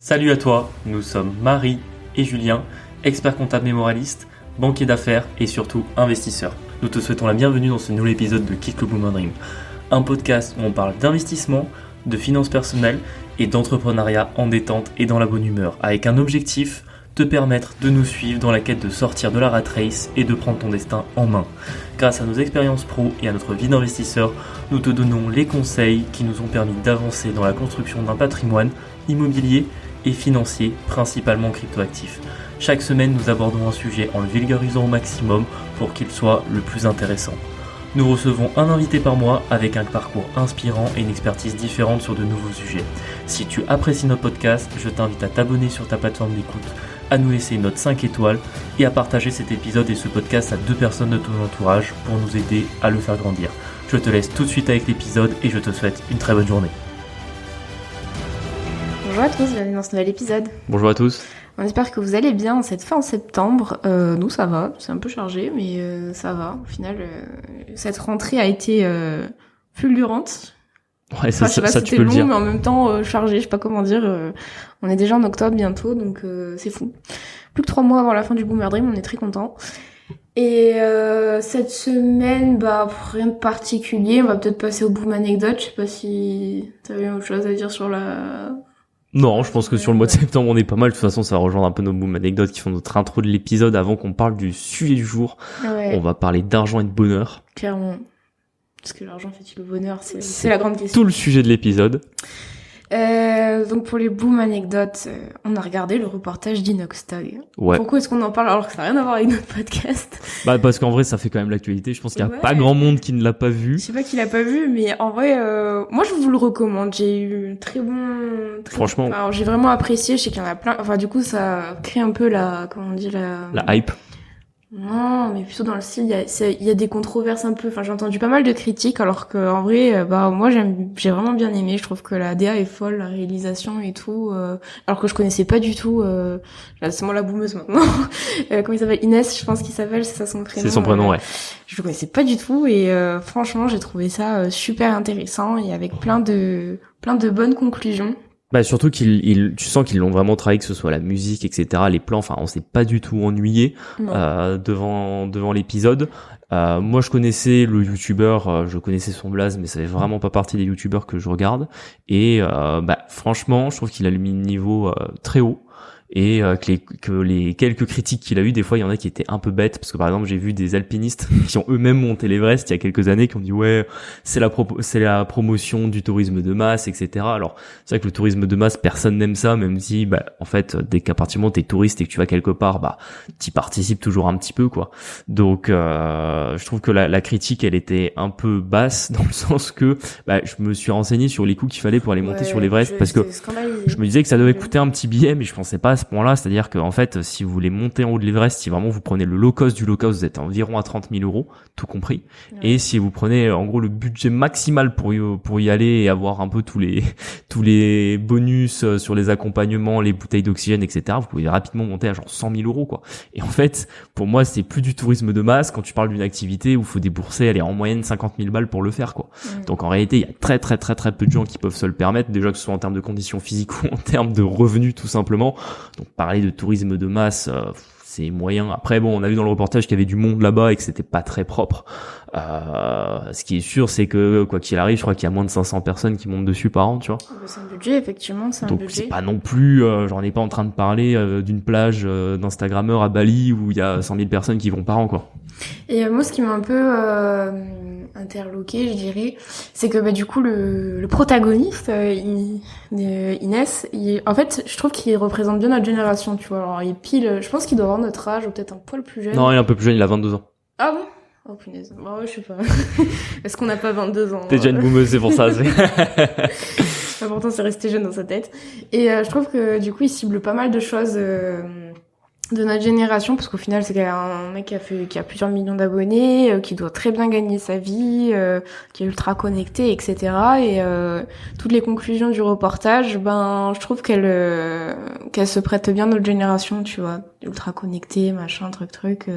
Salut à toi, nous sommes Marie et Julien, experts comptables mémoralistes, banquiers d'affaires et surtout investisseurs. Nous te souhaitons la bienvenue dans ce nouvel épisode de Kick le Boomer Dream, un podcast où on parle d'investissement, de finances personnelles et d'entrepreneuriat en détente et dans la bonne humeur, avec un objectif, te permettre de nous suivre dans la quête de sortir de la rat race et de prendre ton destin en main. Grâce à nos expériences pro et à notre vie d'investisseur, nous te donnons les conseils qui nous ont permis d'avancer dans la construction d'un patrimoine immobilier et financier, principalement cryptoactif. Chaque semaine, nous abordons un sujet en le vulgarisant au maximum pour qu'il soit le plus intéressant. Nous recevons un invité par mois avec un parcours inspirant et une expertise différente sur de nouveaux sujets. Si tu apprécies notre podcast, je t'invite à t'abonner sur ta plateforme d'écoute, à nous laisser une note 5 étoiles et à partager cet épisode et ce podcast à 2 personnes de ton entourage pour nous aider à le faire grandir. Je te laisse tout de suite avec l'épisode et je te souhaite une très bonne journée. Bonjour à tous, bienvenue dans ce nouvel épisode. Bonjour à tous. On espère que vous allez bien en cette fin septembre. Nous ça va, c'est un peu chargé mais ça va. Au final, cette rentrée a été fulgurante. Ouais, ça tu peux le dire. Mais en même temps chargé, je sais pas comment dire. On est déjà en octobre bientôt, donc c'est fou. Plus que 3 mois avant la fin du Boomer Dream, on est très contents. Et cette semaine, rien de particulier. On va peut-être passer au Boom Anecdote. Je sais pas si t'avais autre chose à dire sur la... Non, je pense que sur le mois de septembre, on est pas mal. De toute façon, ça va rejoindre un peu nos boom anecdotes qui font notre intro de l'épisode avant qu'on parle du sujet du jour. Ouais. On va parler d'argent et de bonheur. Clairement. Parce que l'argent fait-il le bonheur, c'est la grande question. Tout le sujet de l'épisode. Donc pour les boom anecdotes, on a regardé le reportage d'Inoxtag. Ouais. Pourquoi est-ce qu'on en parle alors que ça n'a rien à voir avec notre podcast? Parce qu'en vrai, ça fait quand même l'actualité. Je pense qu'il y a Ouais. pas grand monde qui ne l'a pas vu. Je sais pas qui l'a pas vu, mais en vrai, moi je vous le recommande. J'ai eu très bon... Franchement. Alors j'ai vraiment apprécié, je sais qu'il y en a plein. Enfin du coup ça crée un peu comment on dit La hype. Non, mais plutôt dans le style, il y a des controverses un peu. Enfin, j'ai entendu pas mal de critiques, alors que en vrai, moi j'ai vraiment bien aimé. Je trouve que la DA est folle, la réalisation et tout. Alors que je connaissais pas du tout. Là, c'est moi la boumeuse maintenant. Comment il s'appelle? Inès, je pense qu'il s'appelle. C'est ça son prénom. C'est son prénom, ouais. Je le connaissais pas du tout et franchement, j'ai trouvé ça super intéressant et avec plein de bonnes conclusions. Surtout tu sens qu'ils l'ont vraiment travaillé, que ce soit la musique, etc., les plans, enfin, on s'est pas du tout ennuyé, devant l'épisode. Moi, je connaissais le youtubeur, je connaissais son blaze, mais ça fait vraiment pas partie des youtubeurs que je regarde. Et, franchement, je trouve qu'il a mis le niveau, très haut. Et que les quelques critiques qu'il a eu, des fois il y en a qui étaient un peu bêtes, parce que par exemple j'ai vu des alpinistes qui ont eux-mêmes monté l'Everest il y a quelques années, qui ont dit ouais c'est la promotion du tourisme de masse, etc. Alors c'est vrai que le tourisme de masse, personne n'aime ça, même si en fait dès qu'à partir du moment où t'es touriste et que tu vas quelque part, t'y participes toujours un petit peu quoi. Donc je trouve que la critique elle était un peu basse, dans le sens que je me suis renseigné sur les coûts qu'il fallait pour aller monter sur l'Everest, parce que je me disais que ça devait coûter un petit billet, mais je pensais pas à ce point-là. C'est-à-dire que en fait, si vous voulez monter en haut de l'Everest, si vraiment vous prenez le low cost du low cost, vous êtes environ à 30 000 €, tout compris. Ouais. Et si vous prenez en gros le budget maximal pour y aller et avoir un peu tous les bonus sur les accompagnements, les bouteilles d'oxygène, etc., vous pouvez rapidement monter à genre 100 000 € quoi. Et en fait, pour moi, c'est plus du tourisme de masse quand tu parles d'une activité où il faut débourser en moyenne 50 000 balles pour le faire quoi. Donc en réalité, il y a très très très très peu de gens qui peuvent se le permettre, déjà que ce soit en termes de conditions physiques ou en termes de revenus tout simplement. Donc parler de tourisme de masse, c'est moyen. Après on a vu dans le reportage qu'il y avait du monde là-bas et que c'était pas très propre. Ce qui est sûr, c'est que quoi qu'il arrive, je crois qu'il y a moins de 500 personnes qui montent dessus par an, tu vois. C'est un budget, effectivement, c'est un budget. Donc c'est pas non plus, j'en ai pas en train de parler d'une plage d'Instagrammeurs à Bali où il y a 100 000 personnes qui vont par an, quoi. Et moi, ce qui m'a un peu interloqué, je dirais, c'est que du coup le protagoniste, Inès, en fait, je trouve qu'il représente bien notre génération, tu vois. Alors il pile, je pense qu'il doit avoir notre âge ou peut-être un poil plus jeune. Non, il est un peu plus jeune, il a 22 ans. Ah bon? Oh punaise, je sais pas. Est-ce qu'on n'a pas 22 ans? T'es déjà une boumeuse, c'est pour ça. L'important c'est rester jeune dans sa tête. Et je trouve que du coup il cible pas mal de choses de notre génération, parce qu'au final c'est un mec qui a plusieurs millions d'abonnés, qui doit très bien gagner sa vie, qui est ultra connecté, etc. Et toutes les conclusions du reportage, je trouve qu'elle se prête bien à notre génération, tu vois, ultra connecté, machin, truc.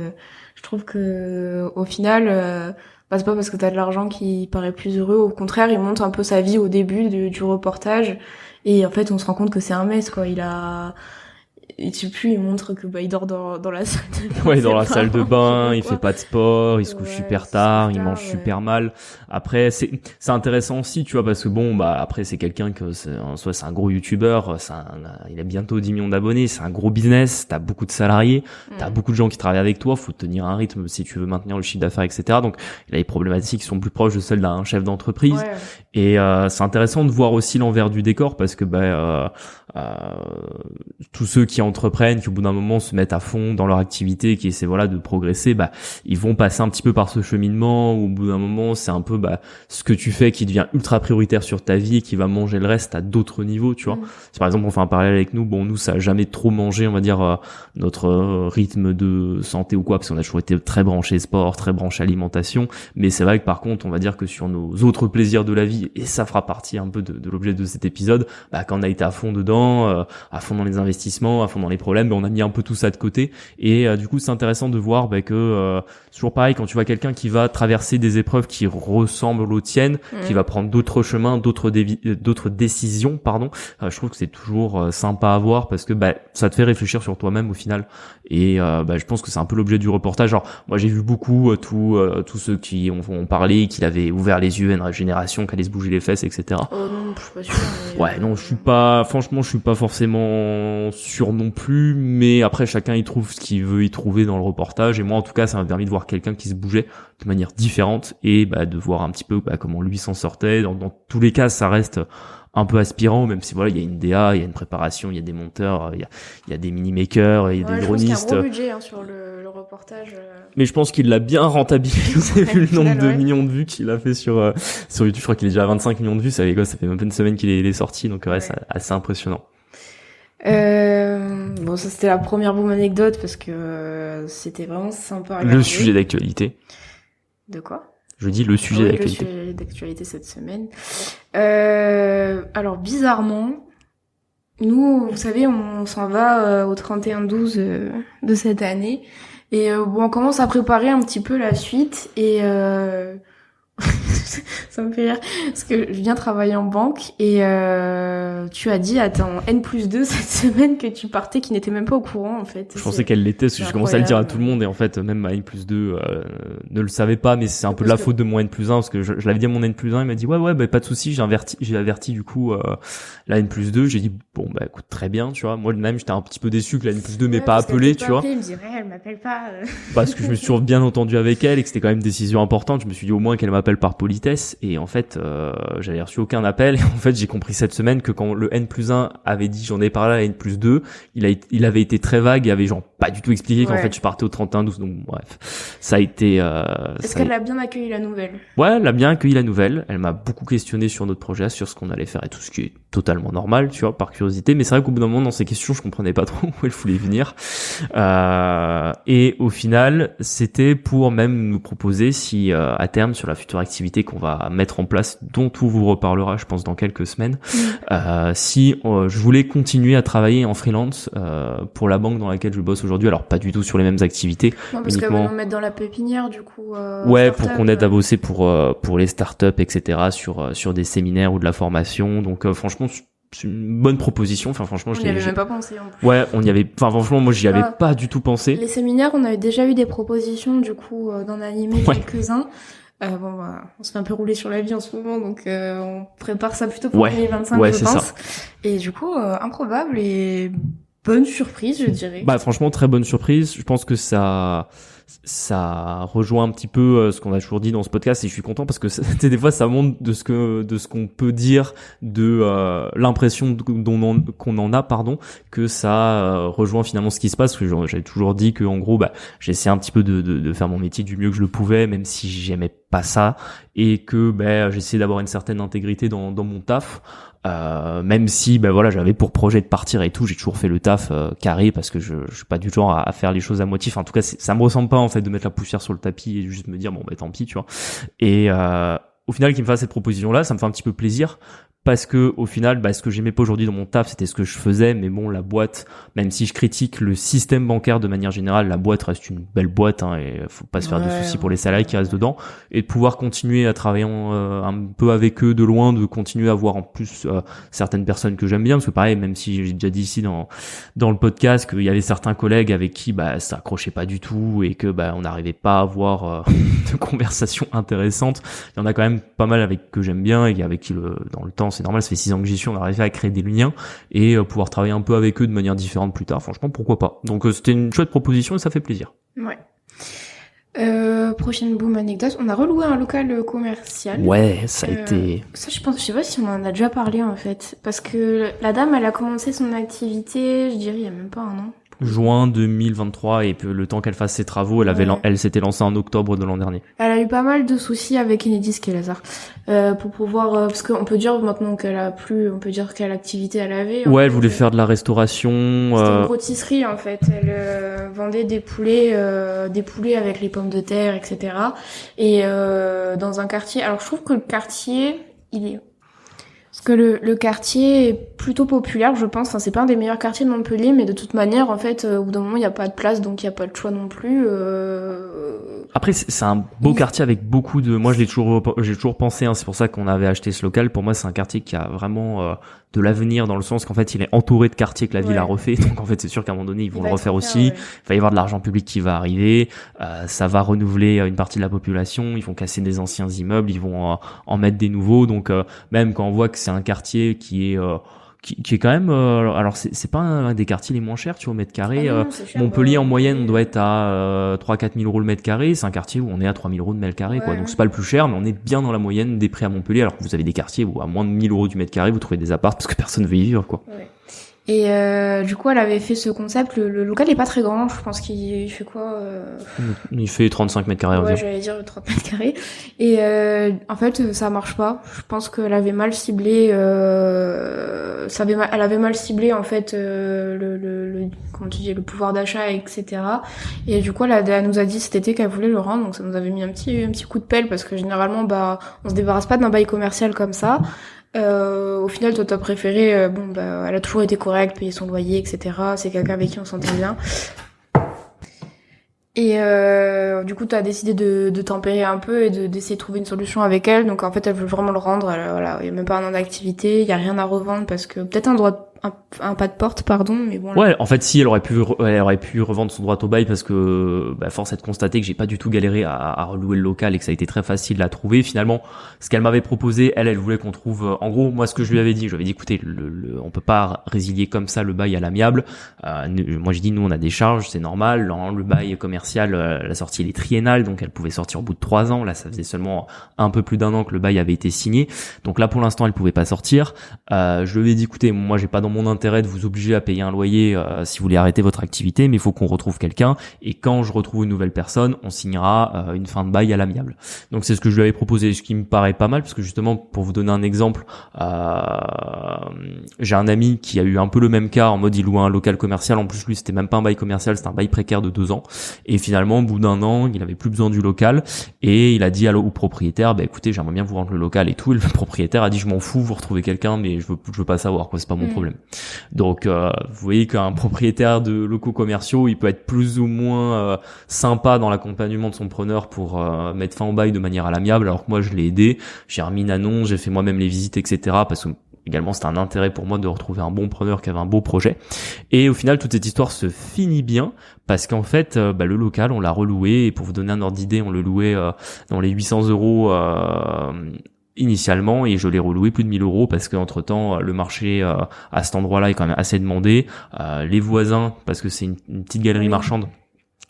Je trouve que au final, c'est pas parce que t'as de l'argent qu'il paraît plus heureux. Au contraire, il montre un peu sa vie au début du reportage. Et en fait, on se rend compte que c'est un mess, quoi. Et je sais plus, il montre que il dort dans la salle de bain. Ouais, dans la salle de bain, il fait pas de sport, il se couche super tard, il mange super mal. Après, c'est intéressant aussi, tu vois, parce que bon, après, c'est quelqu'un que en soi, c'est un gros youtubeur, il a bientôt 10 millions d'abonnés, c'est un gros business, t'as beaucoup de salariés, t'as beaucoup de gens qui travaillent avec toi, faut tenir un rythme si tu veux maintenir le chiffre d'affaires, etc. Donc, il a des problématiques qui sont plus proches de celles d'un chef d'entreprise. Ouais. Et, c'est intéressant de voir aussi l'envers du décor parce que, tous ceux qui entreprennent, qui au bout d'un moment se mettent à fond dans leur activité, qui essaient de progresser, ils vont passer un petit peu par ce cheminement où au bout d'un moment c'est un peu ce que tu fais qui devient ultra prioritaire sur ta vie et qui va manger le reste à d'autres niveaux, tu vois. Si par exemple on fait un parallèle avec nous, nous ça a jamais trop mangé, on va dire notre rythme de santé ou quoi, parce qu'on a toujours été très branché sport, très branché alimentation, mais c'est vrai que par contre on va dire que sur nos autres plaisirs de la vie, et ça fera partie un peu de l'objet de cet épisode, quand on a été à fond dedans, à fond dans les investissements, à fond dans les problèmes, on a mis un peu tout ça de côté. Et du coup, c'est intéressant de voir que c'est toujours pareil quand tu vois quelqu'un qui va traverser des épreuves qui ressemblent aux tiennes, qui va prendre d'autres chemins, d'autres décisions, je trouve que c'est toujours sympa à voir parce que ça te fait réfléchir sur toi-même au final. Et je pense que c'est un peu l'objet du reportage. Genre, moi j'ai vu beaucoup tous ceux qui ont parlé, qu'il avait ouvert les yeux à une génération, qui allait se bouger les fesses, etc. Oh non, je suis pas sûre. Ouais, non, je suis pas forcément sûr non plus, mais après chacun y trouve ce qu'il veut y trouver dans le reportage, et moi en tout cas ça m'a permis de voir quelqu'un qui se bougeait de manière différente et de voir un petit peu comment lui s'en sortait. Dans tous les cas ça reste un peu aspirant, même si il y a une DA, il y a une préparation, il y a des monteurs, il y a des mini-makers, il y a des dronistes. Je pense qu'il y a un gros budget sur le reportage. Mais je pense qu'il l'a bien rentabilisé vu le nombre de millions de vues qu'il a fait sur YouTube. Je crois qu'il est déjà à 25 millions de vues, ça fait même pas une semaine qu'il est sorti, donc c'est assez impressionnant. Ça c'était la première bonne anecdote parce que c'était vraiment sympa à regarder. Le sujet d'actualité. De quoi? Je dis le sujet d'actualité. Le sujet d'actualité cette semaine. Alors bizarrement, nous, vous savez, on s'en va au 31/12 de cette année et on commence à préparer un petit peu la suite et ça me fait rire parce que je viens travailler en banque et tu as dit à ton N+2 cette semaine que tu partais, qui n'était même pas au courant en fait. Je pensais qu'elle l'était parce que je commençais à le dire à tout le monde et en fait même ma N+2 ne le savait pas, mais c'est un peu de la faute de mon N+1 parce que je l'avais dit à mon N+1, il m'a dit ouais pas de souci, j'ai averti du coup la N+2, j'ai dit bon écoute très bien, tu vois, moi même j'étais un petit peu déçu que la N+2 m'ait pas appelé, tu vois. Il me dirait elle m'appelle pas. Parce que je me suis bien entendu avec elle et que c'était quand même une décision importante, je me suis dit au moins qu'elle m'appelle par politesse, et en fait j'avais reçu aucun appel, et en fait j'ai compris cette semaine que quand le N+1 avait dit j'en ai parlé à la N+2, il avait été très vague et avait pas du tout expliqué qu'en fait je partais au 31/12, donc bref, ça a été Est-ce qu'elle a bien accueilli la nouvelle? Ouais, elle a bien accueilli la nouvelle, elle m'a beaucoup questionné sur notre projet, sur ce qu'on allait faire et tout, ce qui est totalement normal, tu vois, par curiosité, mais c'est vrai qu'au bout d'un moment dans ces questions je comprenais pas trop où elle voulait venir, et au final c'était pour même nous proposer si à terme sur la future activité qu'on va mettre en place, dont tout vous reparlera je pense dans quelques semaines, si je voulais continuer à travailler en freelance pour la banque dans laquelle je bosse aujourd'hui, alors pas du tout sur les mêmes activités, non, parce uniquement qu'elle va nous mettre dans la pépinière du coup pour qu'on aide à bosser pour les startups, etc., sur des séminaires ou de la formation, donc franchement c'est une bonne proposition, enfin franchement on n'y avait même pas pensé en plus. Ouais, franchement moi j'y avais pas du tout pensé. Les séminaires, on avait déjà eu des propositions du coup d'en animer quelques-uns. On se fait un peu rouler sur la vie en ce moment, donc on prépare ça plutôt pour 2025, je pense. Ça. Et du coup, improbable et bonne surprise, je dirais. Franchement, très bonne surprise. Je pense que ça rejoint un petit peu ce qu'on a toujours dit dans ce podcast, et je suis content parce que des fois ça montre de ce qu'on peut dire, de l'impression qu'on en a, que ça rejoint finalement ce qui se passe, parce que j'avais toujours dit que en gros j'essayais un petit peu de faire mon métier du mieux que je le pouvais, même si j'aimais pas ça, et que j'essayais d'avoir une certaine intégrité dans mon taf. Même si j'avais pour projet de partir et tout, j'ai toujours fait le taf carré, parce que je suis pas du genre à faire les choses à moitié, enfin en tout cas ça me ressemble pas en fait de mettre la poussière sur le tapis et juste me dire tant pis, tu vois. Et au final qu'il me fasse cette proposition là, ça me fait un petit peu plaisir, parce que au final, ce que j'aimais pas aujourd'hui dans mon taf, c'était ce que je faisais. Mais bon, la boîte, même si je critique le système bancaire de manière générale, la boîte reste une belle boîte, hein, et faut pas se faire de soucis pour les salariés qui restent dedans, et de pouvoir continuer à travailler un peu avec eux de loin, de continuer à voir en plus certaines personnes que j'aime bien, parce que pareil, même si j'ai déjà dit ici dans le podcast qu'il y avait certains collègues avec qui ça accrochait pas du tout et que on n'arrivait pas à avoir de conversations intéressantes. Il y en a quand même pas mal avec que j'aime bien et avec qui dans le temps, c'est normal, ça fait 6 ans que j'y suis, on a réussi à créer des liens et pouvoir travailler un peu avec eux de manière différente plus tard. Franchement, pourquoi pas. Donc c'était une chouette proposition et ça fait plaisir. Ouais. Prochaine boom anecdote, on a reloué un local commercial. Ouais, ça a été... Ça, je sais pas si on en a déjà parlé en fait, parce que la dame, elle a commencé son activité, je dirais, il y a même pas un an. Juin 2023, et puis le temps qu'elle fasse ses travaux, elle s'était lancée en octobre de l'an dernier. Elle a eu pas mal de soucis avec Enedis et Lazare, pour pouvoir, parce qu'on peut dire maintenant qu'elle a plus, on peut dire quelle activité elle avait. Ouais, elle voulait faire de la restauration. C'était une rôtisserie en fait. Elle vendait des poulets avec les pommes de terre, etc. Et dans un quartier. Alors je trouve que le quartier, parce que le quartier est plutôt populaire, je pense. Enfin, c'est pas un des meilleurs quartiers de Montpellier, mais de toute manière, en fait, au bout d'un moment, il y a pas de place, donc il y a pas de choix non plus. Après, c'est un beau quartier avec beaucoup de... Moi, j'ai toujours pensé, hein, c'est pour ça qu'on avait acheté ce local. Pour moi, c'est un quartier qui a vraiment de l'avenir, dans le sens qu'en fait, il est entouré de quartiers que la ville a refait. Donc, en fait, c'est sûr qu'à un moment donné, ils vont le refaire aussi. Ouais. Il va y avoir de l'argent public qui va arriver. Ça va renouveler une partie de la population. Ils vont casser des anciens immeubles. Ils vont en mettre des nouveaux. Donc, même quand on voit que c'est un quartier qui est quand même alors c'est pas un des quartiers les moins chers, tu vois, au mètre carré. Montpellier en moyenne on doit être à 3-4 000 euros le mètre carré. C'est un quartier où on est à 3 000 euros de mètre carré, quoi. Donc c'est pas le plus cher, mais on est bien dans la moyenne des prix à Montpellier, alors que vous avez des quartiers où à moins de 1 000 euros du mètre carré vous trouvez des apparts parce que personne veut y vivre, quoi. Et du coup, elle avait fait ce concept. Le local est pas très grand. Je pense qu'il fait quoi Il fait 35 mètres carrés. Ouais, j'allais dire 30 mètres carrés. Et en fait, ça marche pas. Je pense qu'elle avait mal ciblé. Elle avait mal ciblé en fait comment tu dis, le pouvoir d'achat, etc. Et du coup, elle nous a dit cet été qu'elle voulait le rendre. Donc ça nous avait mis un petit coup de pelle, parce que généralement, on se débarrasse pas d'un bail commercial comme ça. Au final, toi, t'as préféré, elle a toujours été correcte, payer son loyer, etc. C'est quelqu'un avec qui on s'entend bien. Et du coup, t'as décidé de tempérer un peu et d'essayer de trouver une solution avec elle. Donc en fait, elle veut vraiment le rendre. Voilà, il y a même pas un an d'activité, il y a rien à revendre, parce que peut-être un pas de porte, pardon, mais bon. Ouais, en fait, si elle aurait pu revendre son droit au bail, parce que force est de constater que j'ai pas du tout galéré à relouer le local et que ça a été très facile à trouver. Finalement, ce qu'elle m'avait proposé, elle voulait qu'on trouve. En gros, moi, ce que je lui avais dit, écoutez, on peut pas résilier comme ça le bail à l'amiable. Moi, j'ai dit, nous, on a des charges, c'est normal. Le bail commercial, la sortie elle est triennale, donc elle pouvait sortir au bout de 3 ans. Là, ça faisait seulement un peu plus d'1 an que le bail avait été signé. Donc là, pour l'instant, elle pouvait pas sortir. Je lui ai dit, écoutez, moi, j'ai pas dans mon intérêt de vous obliger à payer un loyer si vous voulez arrêter votre activité, mais il faut qu'on retrouve quelqu'un, et quand je retrouve une nouvelle personne, on signera une fin de bail à l'amiable. Donc c'est ce que je lui avais proposé, ce qui me paraît pas mal, parce que justement, pour vous donner un exemple, j'ai un ami qui a eu un peu le même cas, en mode il louait un local commercial, en plus lui c'était même pas un bail commercial, c'était un bail précaire de 2 ans, et finalement au bout d'1 an il avait plus besoin du local, et il a dit au propriétaire, écoutez, j'aimerais bien vous rendre le local et tout, et le propriétaire a dit, je m'en fous, vous retrouvez quelqu'un, mais je veux pas savoir, quoi, c'est pas mon problème. Donc vous voyez qu'un propriétaire de locaux commerciaux, il peut être plus ou moins sympa dans l'accompagnement de son preneur pour mettre fin au bail de manière à l'amiable, alors que moi je l'ai aidé, j'ai remis une annonce, j'ai fait moi-même les visites, etc. parce que également c'était un intérêt pour moi de retrouver un bon preneur qui avait un beau projet. Et au final toute cette histoire se finit bien, parce qu'en fait le local on l'a reloué, et pour vous donner un ordre d'idée, on le louait dans les 800 euros initialement, et je l'ai reloué plus de 1 000 euros, parce que entre temps le marché à cet endroit-là est quand même assez demandé. Les voisins, parce que c'est une petite galerie marchande,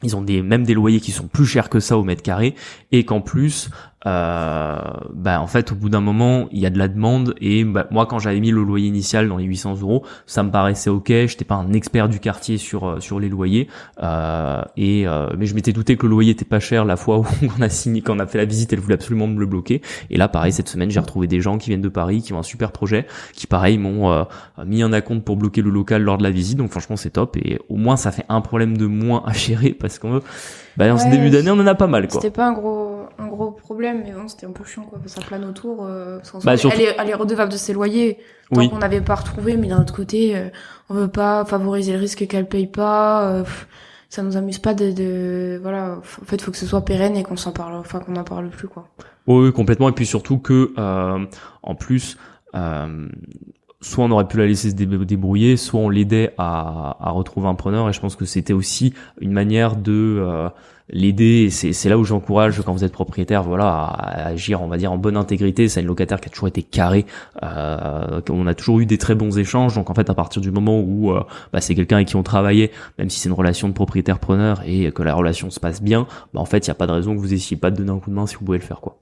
ils ont même des loyers qui sont plus chers que ça au mètre carré, et qu'en plus en fait au bout d'un moment il y a de la demande, et moi quand j'avais mis le loyer initial dans les 800 euros, ça me paraissait ok, j'étais pas un expert du quartier sur les loyers, mais je m'étais douté que le loyer était pas cher la fois où quand on a fait la visite, elle voulait absolument me le bloquer. Et là pareil, cette semaine j'ai retrouvé des gens qui viennent de Paris, qui ont un super projet, qui pareil m'ont mis un acompte pour bloquer le local lors de la visite, donc franchement c'est top, et au moins ça fait un problème de moins à gérer, parce qu'on veut en ce début d'année on en a pas mal, quoi. C'était pas un gros problème, mais bon, c'était un peu chiant, quoi. Ça plane autour. Surtout... elle est redevable de ses loyers. Tant qu'on n'avait pas retrouvé, mais d'un autre côté, on veut pas favoriser le risque qu'elle paye pas. Ça nous amuse pas voilà. En fait, faut que ce soit pérenne et qu'on n'en parle plus, quoi. Oui, complètement. Et puis surtout que, en plus, soit on aurait pu la laisser se débrouiller, soit on l'aidait à retrouver un preneur. Et je pense que c'était aussi une manière de l'aider. Et c'est là où j'encourage, quand vous êtes propriétaire, voilà, à agir, on va dire, en bonne intégrité. C'est une locataire qui a toujours été carrée. On a toujours eu des très bons échanges. Donc en fait, à partir du moment où c'est quelqu'un avec qui on travaillait, même si c'est une relation de propriétaire-preneur et que la relation se passe bien, en fait, il y a pas de raison que vous essayiez pas de donner un coup de main si vous pouvez le faire, quoi.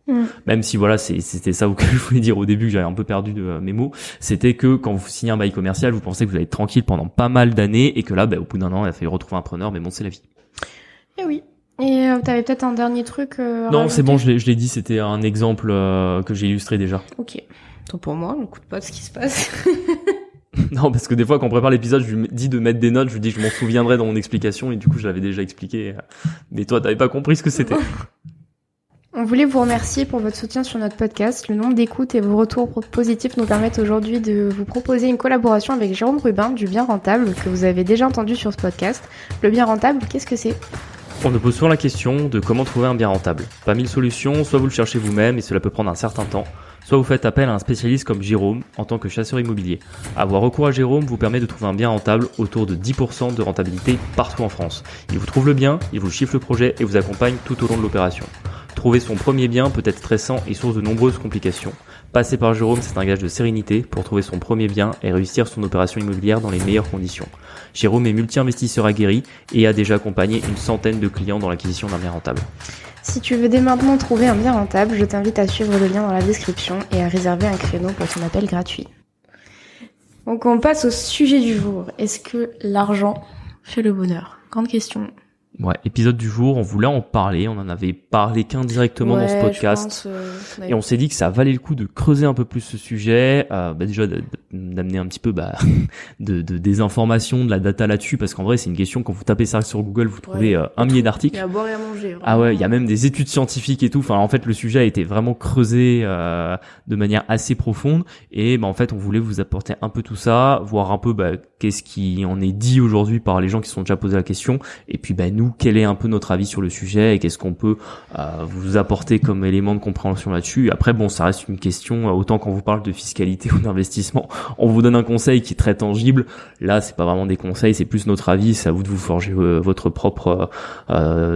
Même si voilà, c'était ça que je voulais dire au début, que j'avais un peu perdu de mes mots. C'était que quand vous signez un bail commercial, vous pensez que vous allez être tranquille pendant pas mal d'années et que là, au bout d'un an, il a fallu retrouver un preneur. Mais bon, c'est la vie. Et oui. Et t'avais peut-être un dernier truc Non, c'est bon, je l'ai dit, c'était un exemple que j'ai illustré déjà. Ok. Tant pour moi, on n'écoute pas de ce qui se passe. Non, parce que des fois, quand on prépare l'épisode, je lui dis de mettre des notes, je lui dis que je m'en souviendrai dans mon explication, et du coup, je l'avais déjà expliqué. Mais toi, t'avais pas compris ce que c'était. On voulait vous remercier pour votre soutien sur notre podcast. Le nombre d'écoutes et vos retours positifs nous permettent aujourd'hui de vous proposer une collaboration avec Jérôme Rubin du Bien Rentable, que vous avez déjà entendu sur ce podcast. Le Bien Rentable, qu'est-ce que c'est ? On nous pose souvent la question de comment trouver un bien rentable. Pas mille solutions, soit vous le cherchez vous-même et cela peut prendre un certain temps, soit vous faites appel à un spécialiste comme Jérôme en tant que chasseur immobilier. Avoir recours à Jérôme vous permet de trouver un bien rentable autour de 10% de rentabilité partout en France. Il vous trouve le bien, il vous chiffre le projet et vous accompagne tout au long de l'opération. Trouver son premier bien peut être stressant et source de nombreuses complications. Passer par Jérôme, c'est un gage de sérénité pour trouver son premier bien et réussir son opération immobilière dans les meilleures conditions. Jérôme est multi-investisseur aguerri et a déjà accompagné une centaine de clients dans l'acquisition d'un bien rentable. Si tu veux dès maintenant trouver un bien rentable, je t'invite à suivre le lien dans la description et à réserver un créneau pour ton appel gratuit. Donc on passe au sujet du jour. Est-ce que l'argent fait le bonheur ? Grande question. Ouais, épisode du jour, on voulait en parler, on en avait parlé qu'indirectement dans ce podcast, et on s'est dit que ça valait le coup de creuser un peu plus ce sujet, déjà d'amener un petit peu des informations, de la data là-dessus, parce qu'en vrai c'est une question, quand vous tapez ça sur Google, vous trouvez un millier d'articles. Il y a à boire et à manger. Vraiment. Ah ouais, il y a même des études scientifiques et tout. Enfin, en fait, le sujet a été vraiment creusé de manière assez profonde, et en fait, on voulait vous apporter un peu tout ça, voir un peu qu'est-ce qui en est dit aujourd'hui par les gens qui se sont déjà posé la question, et puis nous, quel est un peu notre avis sur le sujet et qu'est-ce qu'on peut vous apporter comme élément de compréhension là-dessus. Et après, ça reste une question, autant quand vous parle de fiscalité ou d'investissement, on vous donne un conseil qui est très tangible. Là, c'est pas vraiment des conseils, c'est plus notre avis, c'est à vous de vous forger votre propre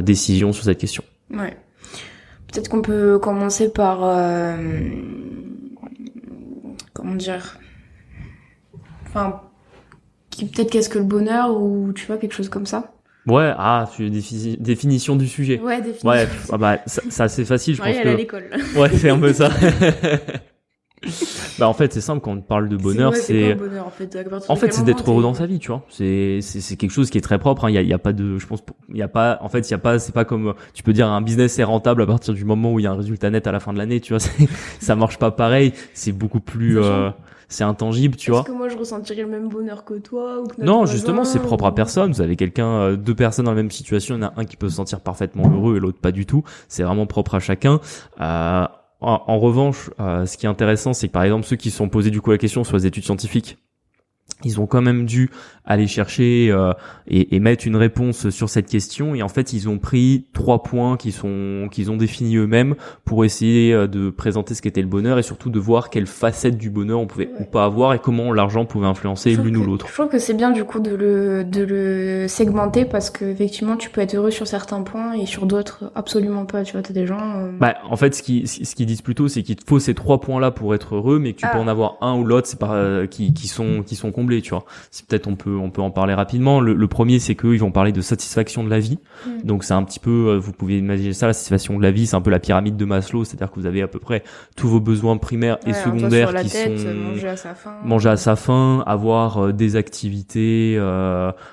décision sur cette question. Ouais. Peut-être qu'on peut commencer par... comment dire ? Enfin, peut-être qu'est-ce que le bonheur ou tu vois, quelque chose comme ça. Ouais, définition du sujet. Ouais, définition. Ouais, c'est assez facile, je pense que... à l'école. Ouais, c'est un peu ça. En fait, c'est simple, quand on parle de bonheur, c'est quoi, le bonheur, en fait, c'est d'être heureux dans sa vie, tu vois. C'est quelque chose qui est très propre, hein. Il y a pas de, je pense, c'est pas comme, tu peux dire un business est rentable à partir du moment où il y a un résultat net à la fin de l'année, tu vois. Ça marche pas pareil, c'est beaucoup plus, c'est intangible, tu vois. Est-ce que moi je ressentirais le même bonheur que toi ou que notre Non, voisin, justement, c'est propre à personne. Vous avez deux personnes dans la même situation, il y en a un qui peut se sentir parfaitement heureux et l'autre pas du tout. C'est vraiment propre à chacun. En revanche, ce qui est intéressant, c'est que par exemple ceux qui se sont posés du coup la question sur les études scientifiques, ils ont quand même dû aller chercher et mettre une réponse sur cette question, et en fait ils ont pris 3 points qu'ils ont définis eux-mêmes pour essayer de présenter ce qu'était le bonheur et surtout de voir quelle facette du bonheur on pouvait ou pas avoir et comment l'argent pouvait influencer l'une ou l'autre. Je trouve que c'est bien du coup de le segmenter, parce que effectivement tu peux être heureux sur certains points et sur d'autres absolument pas, tu vois. T'as des gens en fait ce qu'ils disent plutôt, c'est qu'il te faut ces 3 points là pour être heureux, mais que tu peux en avoir un ou l'autre, c'est pas qui sont comblés, tu vois. C'est peut-être on peut en parler rapidement. Le premier, c'est qu'eux ils vont parler de satisfaction de la vie. Donc c'est un petit peu, vous pouvez imaginer ça, la satisfaction de la vie, c'est un peu la pyramide de Maslow, c'est-à-dire que vous avez à peu près tous vos besoins primaires et secondaires qui sont manger à sa faim, avoir des activités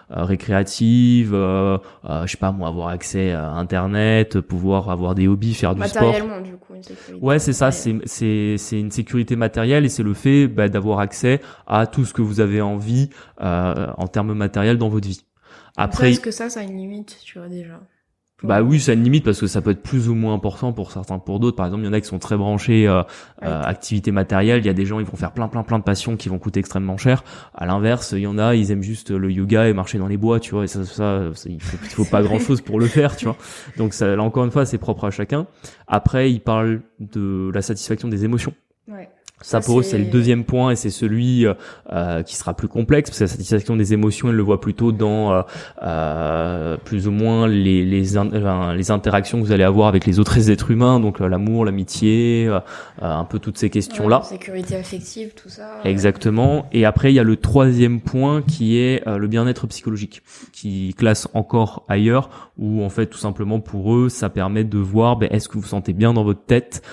récréatives, je sais pas moi, avoir accès à internet, pouvoir avoir des hobbies, faire du sport. Matériellement, du coup, une sécurité. Ouais, c'est ça, c'est une sécurité matérielle, et c'est le fait d'avoir accès à tout ce que vous avez envie en termes matériels dans votre vie. Après, est-ce que ça a une limite, tu vois, déjà? Bah oui, ça a une limite parce que ça peut être plus ou moins important pour certains, pour d'autres. Par exemple, il y en a qui sont très branchés activité matérielle. Il y a des gens, ils vont faire plein de passions qui vont coûter extrêmement cher. À l'inverse, il y en a, ils aiment juste le yoga et marcher dans les bois, tu vois. Et ça il faut pas grand chose pour le faire, tu vois. Donc ça, là encore une fois, c'est propre à chacun. Après, il parle de la satisfaction des émotions. Ouais. Ça pour eux c'est le deuxième point et c'est celui qui sera plus complexe parce que la satisfaction des émotions elle le voit plutôt dans plus ou moins les interactions que vous allez avoir avec les autres êtres humains, donc l'amour, l'amitié, un peu toutes ces questions là. Sécurité affective, tout ça. Exactement. Et après il y a le troisième point qui est le bien-être psychologique, qui classe encore ailleurs, où en fait tout simplement pour eux ça permet de voir est-ce que vous vous sentez bien dans votre tête,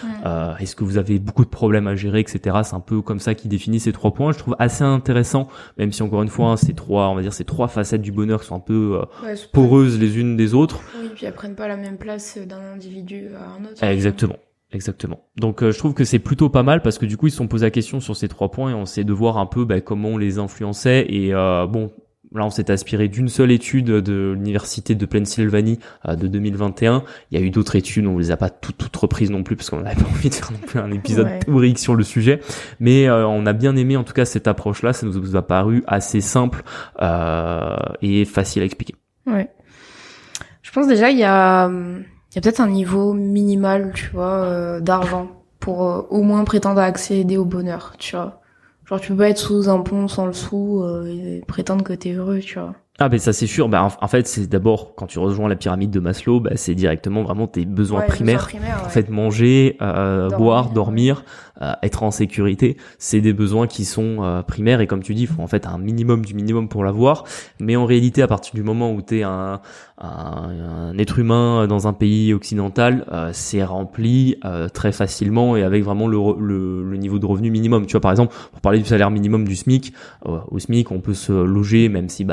est-ce que vous avez beaucoup de problèmes à gérer, etc. C'est un peu comme ça qu'ils définissent ces 3 points. Je trouve assez intéressant, même si encore une fois, ces trois facettes du bonheur qui sont un peu poreuses les unes des autres. Oui, puis elles prennent pas la même place d'un individu à un autre. Exactement. Donc je trouve que c'est plutôt pas mal parce que du coup ils se sont posé la question sur ces 3 points et on essaie de voir un peu comment on les influençait et là, on s'est inspiré d'une seule étude de l'université de Pennsylvanie de 2021. Il y a eu d'autres études, on les a pas toutes reprises non plus parce qu'on n'avait pas envie de faire non plus un épisode théorique sur le sujet. Mais on a bien aimé en tout cas cette approche-là. Ça nous a paru assez simple et facile à expliquer. Ouais. Je pense déjà il y a peut-être un niveau minimal, tu vois, d'argent pour au moins prétendre à accéder au bonheur, tu vois. Genre, tu peux pas être sous un pont sans le sou et prétendre que t'es heureux, tu vois. Ah ben ça c'est sûr. En fait c'est d'abord quand tu rejoins la pyramide de Maslow, c'est directement vraiment tes besoins primaires. En fait manger, boire, dormir, être en sécurité, c'est des besoins qui sont primaires et comme tu dis, il faut en fait un minimum du minimum pour l'avoir. Mais en réalité, à partir du moment où t'es un être humain dans un pays occidental, c'est rempli très facilement et avec vraiment le niveau de revenu minimum. Tu vois par exemple, pour parler du salaire minimum du SMIC, au SMIC on peut se loger même si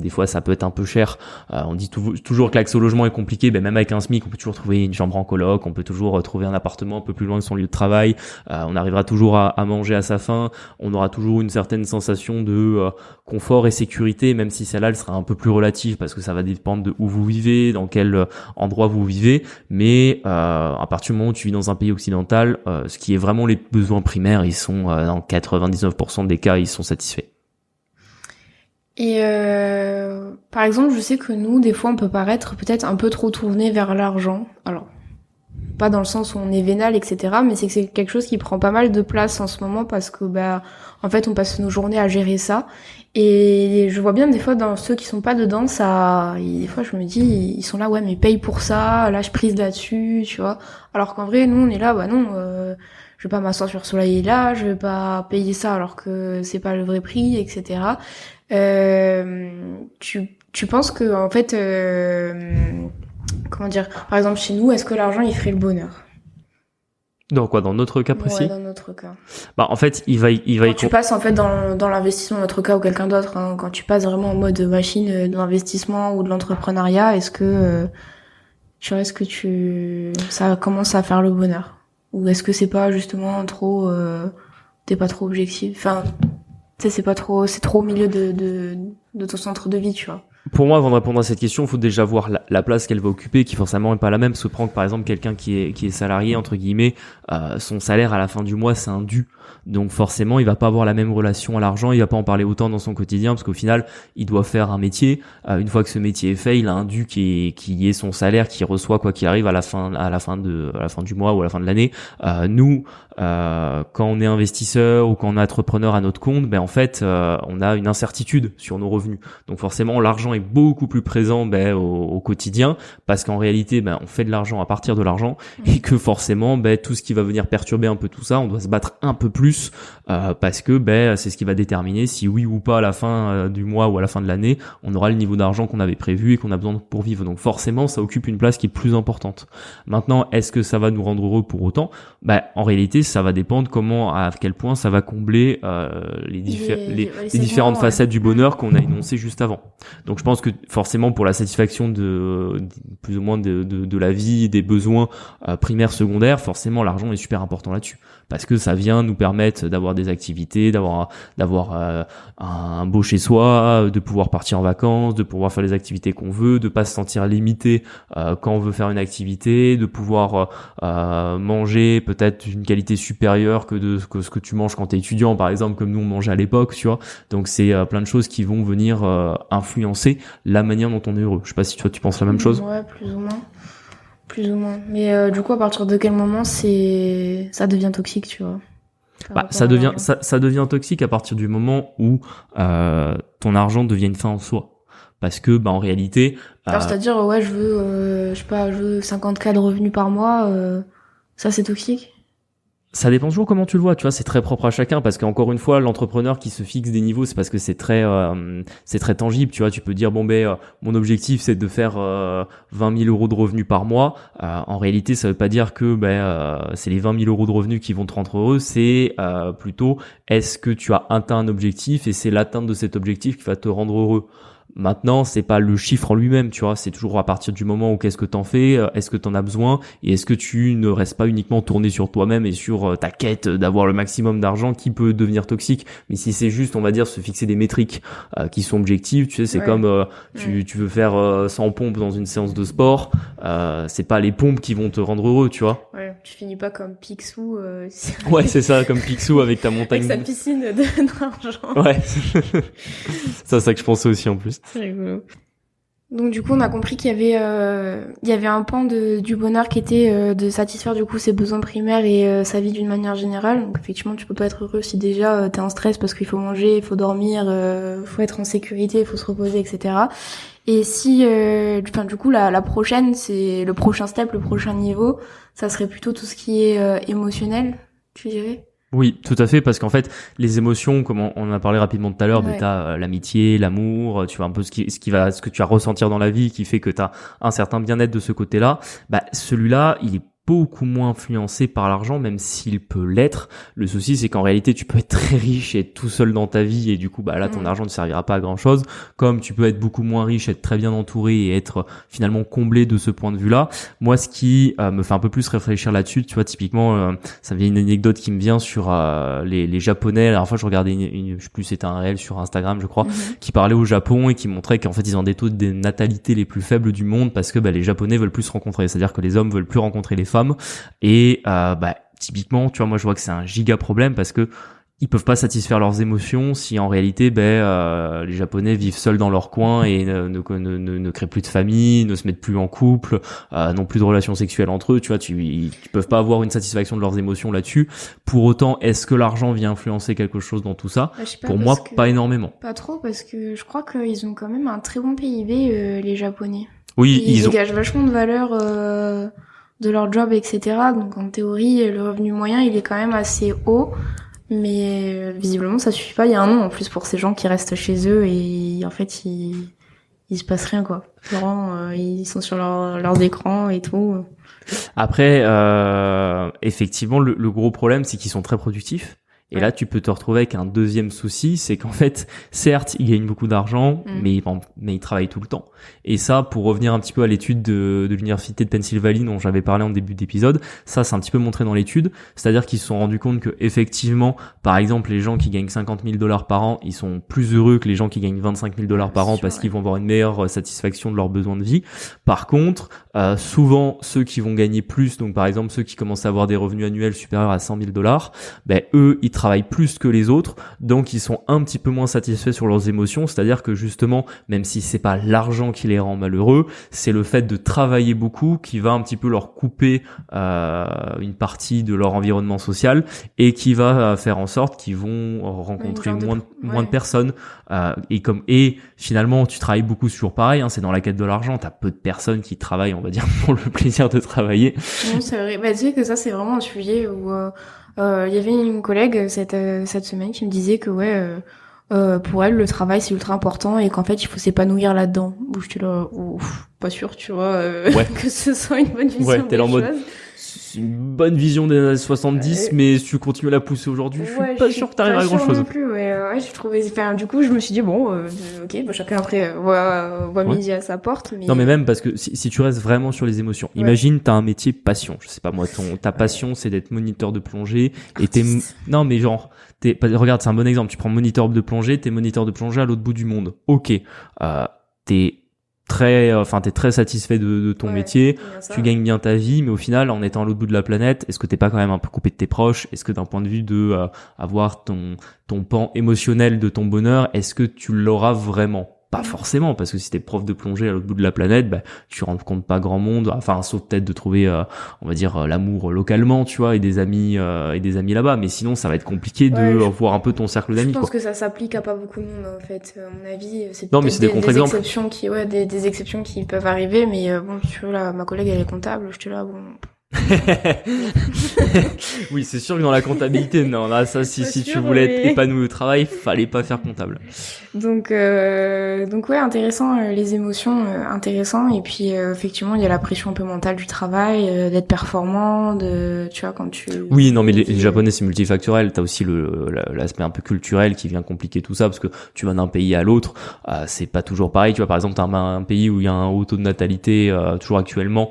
des fois ça peut être un peu cher. On dit toujours que l'accès au logement est compliqué, même avec un SMIC on peut toujours trouver une chambre en coloc, on peut toujours trouver un appartement un peu plus loin de son lieu de travail, on arrivera toujours à manger à sa faim, on aura toujours une certaine sensation de confort et sécurité, même si celle-là elle sera un peu plus relative parce que ça va dépendre de où vous vivez, dans quel endroit vous vivez, mais à partir du moment où tu vis dans un pays occidental, ce qui est vraiment les besoins primaires, ils sont dans 99% des cas, ils sont satisfaits. Et par exemple, je sais que nous, des fois, on peut paraître peut-être un peu trop tourné vers l'argent. Alors, pas dans le sens où on est vénal, etc., mais c'est que c'est quelque chose qui prend pas mal de place en ce moment parce que, en fait, on passe nos journées à gérer ça. Et je vois bien des fois dans ceux qui sont pas dedans, des fois je me dis, ils sont là, ouais, mais paye pour ça, là je prise là-dessus, tu vois. Alors qu'en vrai, nous, on est là, non, je vais pas m'asseoir sur ce soleil-là, je vais pas payer ça alors que c'est pas le vrai prix, etc. Tu penses que en fait comment dire, par exemple chez nous, est-ce que l'argent il ferait le bonheur? Dans quoi? Dans notre cas précis? Ouais, dans notre cas. En fait, il va quand tu passes en fait dans l'investissement, notre cas ou quelqu'un d'autre, quand tu passes vraiment en mode machine de l'investissement ou de l'entrepreneuriat, est-ce que ça commence à faire le bonheur? Ou est-ce que c'est pas justement trop t'es pas trop objectif? Enfin, tu sais, c'est trop au milieu de ton centre de vie, tu vois. Pour moi, avant de répondre à cette question, il faut déjà voir la place qu'elle va occuper, qui forcément est pas la même. Se prendre par exemple quelqu'un qui est salarié entre guillemets, son salaire à la fin du mois c'est un dû. Donc forcément, il va pas avoir la même relation à l'argent, il va pas en parler autant dans son quotidien parce qu'au final, il doit faire un métier. Une fois que ce métier est fait, il a un dû qui est son salaire qu'il reçoit quoi qu'il arrive à la fin du mois ou à la fin de l'année. Nous, quand on est investisseur ou quand on est entrepreneur à notre compte, en fait, on a une incertitude sur nos revenus. Donc forcément, l'argent est beaucoup plus présent au quotidien parce qu'en réalité, on fait de l'argent à partir de l'argent et que forcément, tout ce qui va venir perturber un peu tout ça, on doit se battre un peu plus parce que c'est ce qui va déterminer si oui ou pas à la fin du mois ou à la fin de l'année, on aura le niveau d'argent qu'on avait prévu et qu'on a besoin pour vivre. Donc forcément, ça occupe une place qui est plus importante. Maintenant, est-ce que ça va nous rendre heureux pour autant? En réalité, ça va dépendre à quel point ça va combler les différentes facettes du bonheur qu'on a énoncé juste avant. Donc je pense que forcément pour la satisfaction de plus ou moins de la vie, des besoins primaires, secondaires, forcément l'argent est super important là-dessus, parce que ça vient nous permettre d'avoir des activités, d'avoir un beau chez soi, de pouvoir partir en vacances, de pouvoir faire les activités qu'on veut, de pas se sentir limité quand on veut faire une activité, de pouvoir manger peut-être une qualité supérieure que ce que tu manges quand t'es étudiant, par exemple, comme nous on mangeait à l'époque, tu vois. Donc c'est plein de choses qui vont venir influencer la manière dont on est heureux. Je sais pas si toi tu penses la même chose. Ouais, plus ou moins. Mais du coup, à partir de quel moment ça devient toxique, tu vois? Ça devient toxique à partir du moment où ton argent devient une fin en soi. Parce que en réalité, alors c'est-à-dire ouais, je veux 50K de revenus par mois, ça c'est toxique. Ça dépend toujours comment tu le vois, tu vois, c'est très propre à chacun, parce qu'encore une fois, l'entrepreneur qui se fixe des niveaux, c'est parce que c'est très tangible, tu vois. Tu peux dire mon objectif c'est de faire 20 000 euros de revenus par mois. En réalité, ça veut pas dire que c'est les 20 000 euros de revenus qui vont te rendre heureux. C'est plutôt est-ce que tu as atteint un objectif, et c'est l'atteinte de cet objectif qui va te rendre heureux. Maintenant, c'est pas le chiffre en lui-même, tu vois, c'est toujours à partir du moment où qu'est-ce que t'en fais, est-ce que t'en as besoin, et est-ce que tu ne restes pas uniquement tourné sur toi-même et sur ta quête d'avoir le maximum d'argent qui peut devenir toxique. Mais si c'est juste, on va dire, se fixer des métriques qui sont objectives, tu sais, c'est comme tu veux faire 100 pompes dans une séance de sport, c'est pas les pompes qui vont te rendre heureux, tu vois. Ouais, tu finis pas comme Picsou. Ouais, c'est ça, comme Picsou avec ta montagne. Avec sa piscine d'argent. Ouais. C'est ça que je pensais aussi en plus. C'est rigolo. Donc du coup, on a compris qu'il y avait un pan du bonheur qui était de satisfaire du coup ses besoins primaires et sa vie d'une manière générale. Donc effectivement, tu peux pas être heureux si déjà t'es en stress parce qu'il faut manger, il faut dormir, faut être en sécurité, il faut se reposer, etc. Et si, du coup, la prochaine, c'est le prochain step, le prochain niveau, ça serait plutôt tout ce qui est émotionnel, tu dirais? Oui, tout à fait, parce qu'en fait, les émotions, comme on en a parlé rapidement tout à l'heure, t'as l'amitié, l'amour, tu vois un peu ce que tu vas ressentir dans la vie, qui fait que t'as un certain bien-être de ce côté-là. Celui-là, il est beaucoup moins influencé par l'argent, même s'il peut l'être. Le souci, c'est qu'en réalité, tu peux être très riche et être tout seul dans ta vie, et du coup, là, ton argent ne servira pas à grand-chose. Comme tu peux être beaucoup moins riche, être très bien entouré et être finalement comblé de ce point de vue-là. Moi, ce qui me fait un peu plus réfléchir là-dessus, tu vois, typiquement, ça vient une anecdote qui me vient sur les Japonais. La dernière fois, je regardais je sais plus, c'était un réel sur Instagram, je crois, qui parlait au Japon et qui montrait qu'en fait, ils ont des taux de natalité les plus faibles du monde parce que les Japonais veulent plus se rencontrer. C'est-à-dire que les hommes veulent plus rencontrer les femmes. Et typiquement, tu vois, moi je vois que c'est un giga problème parce que ils peuvent pas satisfaire leurs émotions si en réalité les Japonais vivent seuls dans leur coin et ne créent plus de famille, ne se mettent plus en couple, n'ont plus de relations sexuelles entre eux, tu vois, ils peuvent pas avoir une satisfaction de leurs émotions là-dessus. Pour autant, est-ce que l'argent vient influencer quelque chose dans tout ça? Pour moi, pas énormément. Pas trop, parce que je crois qu'ils ont quand même un très bon PIB, les Japonais. Oui, ils dégagent vachement de valeur de leur job, etc. Donc en théorie, le revenu moyen, il est quand même assez haut. Mais visiblement, ça suffit pas. Il y a un an en plus pour ces gens qui restent chez eux et en fait, il se passe rien, quoi. Genre, ils sont sur leurs écrans et tout. Après, effectivement, le gros problème, c'est qu'ils sont très productifs. Et là, tu peux te retrouver avec un deuxième souci, c'est qu'en fait, certes, ils gagnent beaucoup d'argent, mais ils travaillent tout le temps. Et ça, pour revenir un petit peu à l'étude de l'université de Pennsylvanie dont j'avais parlé en début d'épisode, ça, c'est un petit peu montré dans l'étude. C'est-à-dire qu'ils se sont rendus compte que, effectivement, par exemple, les gens qui gagnent $50 000 par an, ils sont plus heureux que les gens qui gagnent $25 000 par an parce qu'ils vont avoir une meilleure satisfaction de leurs besoins de vie. Par contre, souvent, ceux qui vont gagner plus, donc par exemple, ceux qui commencent à avoir des revenus annuels supérieurs à $100 000, eux, ils travaillent plus que les autres, donc ils sont un petit peu moins satisfaits sur leurs émotions, c'est-à-dire que justement, même si c'est pas l'argent qui les rend malheureux, c'est le fait de travailler beaucoup qui va un petit peu leur couper une partie de leur environnement social et qui va faire en sorte qu'ils vont rencontrer moins de personnes et finalement tu travailles beaucoup sur pareil, c'est dans la quête de l'argent, t'as peu de personnes qui travaillent, on va dire, pour le plaisir de travailler. Non, c'est vrai. Tu sais que ça c'est vraiment un sujet où il y avait une collègue cette semaine qui me disait que pour elle le travail c'est ultra important et qu'en fait il faut s'épanouir là-dedans. Où j'étais là, pas sûr, tu vois, que ce soit une bonne vision des choses. c'est une bonne vision des années 70, mais si tu continues à la pousser aujourd'hui, je suis pas sûr que t'arrives à grand chose. Non plus, ouais, je trouvais, enfin, du coup, je me suis dit, bon, ok, bah, chacun après, voit midi à sa porte, mais... Non, mais même parce que si tu restes vraiment sur les émotions, imagine, t'as un métier passion. Je sais pas, moi, ta passion, c'est d'être moniteur de plongée, et non, mais genre, regarde, c'est un bon exemple. Tu prends moniteur de plongée, t'es moniteur de plongée à l'autre bout du monde. Ok, t'es très satisfait de ton métier, tu gagnes bien ta vie, mais au final, en étant à l'autre bout de la planète, est-ce que t'es pas quand même un peu coupé de tes proches? Est-ce que d'un point de vue de avoir ton pan émotionnel de ton bonheur, est-ce que tu l'auras vraiment? Pas forcément, parce que si t'es prof de plongée à l'autre bout de la planète, bah, tu rencontres pas grand monde, enfin, sauf peut-être de trouver, on va dire, l'amour localement, tu vois, et des amis là-bas, mais sinon, ça va être compliqué de voir un peu ton cercle d'amis, quoi. Je pense que ça s'applique à pas beaucoup de monde, en fait, à mon avis. C'est des exceptions des exceptions qui peuvent arriver, mais bon, tu vois, là, ma collègue, elle est comptable, je te là, bon... Oui, c'est sûr que dans la comptabilité, non, là, ça, si tu voulais être épanoui au travail, fallait pas faire comptable. Donc ouais, intéressant, les émotions, intéressant, et puis effectivement, il y a la pression un peu mentale du travail, d'être performant, tu vois, quand tu... Oui, non, mais les Japonais, c'est multifactoriel. T'as aussi l'aspect un peu culturel qui vient compliquer tout ça, parce que tu vas d'un pays à l'autre, c'est pas toujours pareil. Tu vois, par exemple, t'as un pays où il y a un haut taux de natalité, toujours actuellement,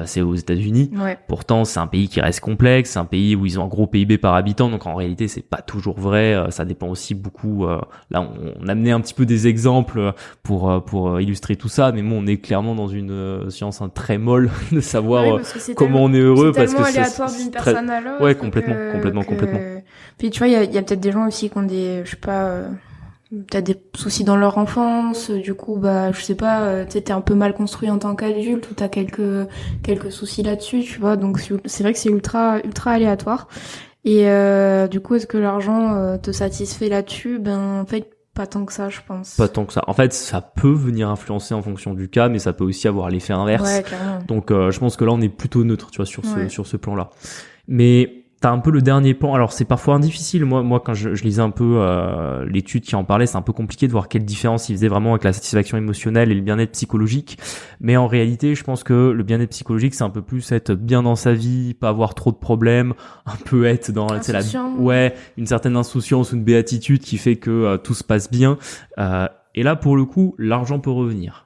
c'est aux États-Unis. Ouais. Pourtant, c'est un pays qui reste complexe, c'est un pays où ils ont un gros PIB par habitant, donc en réalité, c'est pas toujours vrai. Ça dépend aussi beaucoup. Là, on amenait un petit peu des exemples pour illustrer tout ça, mais bon, on est clairement dans une science très molle de savoir comment on est heureux, parce que c'est aléatoire d'une personne à l'autre. Ouais, complètement. Puis tu vois, il y a peut-être des gens aussi qui ont des, je sais pas. Peut-être des soucis dans leur enfance, du coup, bah, je sais pas, t'es un peu mal construit en tant qu'adulte, ou t'as quelques soucis là-dessus, tu vois, donc c'est vrai que c'est ultra aléatoire. Et du coup, est-ce que l'argent te satisfait là-dessus? Ben, en fait, pas tant que ça, je pense. Pas tant que ça. En fait, ça peut venir influencer en fonction du cas, mais ça peut aussi avoir l'effet inverse. Ouais, clairement. Donc, je pense que là, on est plutôt neutre, tu vois, sur ce plan-là. Mais t'as un peu le dernier plan. Alors c'est parfois difficile. Moi quand je lisais un peu l'étude qui en parlait, c'est un peu compliqué de voir quelle différence il faisait vraiment avec la satisfaction émotionnelle et le bien-être psychologique. Mais en réalité, je pense que le bien-être psychologique, c'est un peu plus être bien dans sa vie, pas avoir trop de problèmes, un peu être dans une certaine insouciance ou une béatitude qui fait que tout se passe bien. Et là, pour le coup, l'argent peut revenir.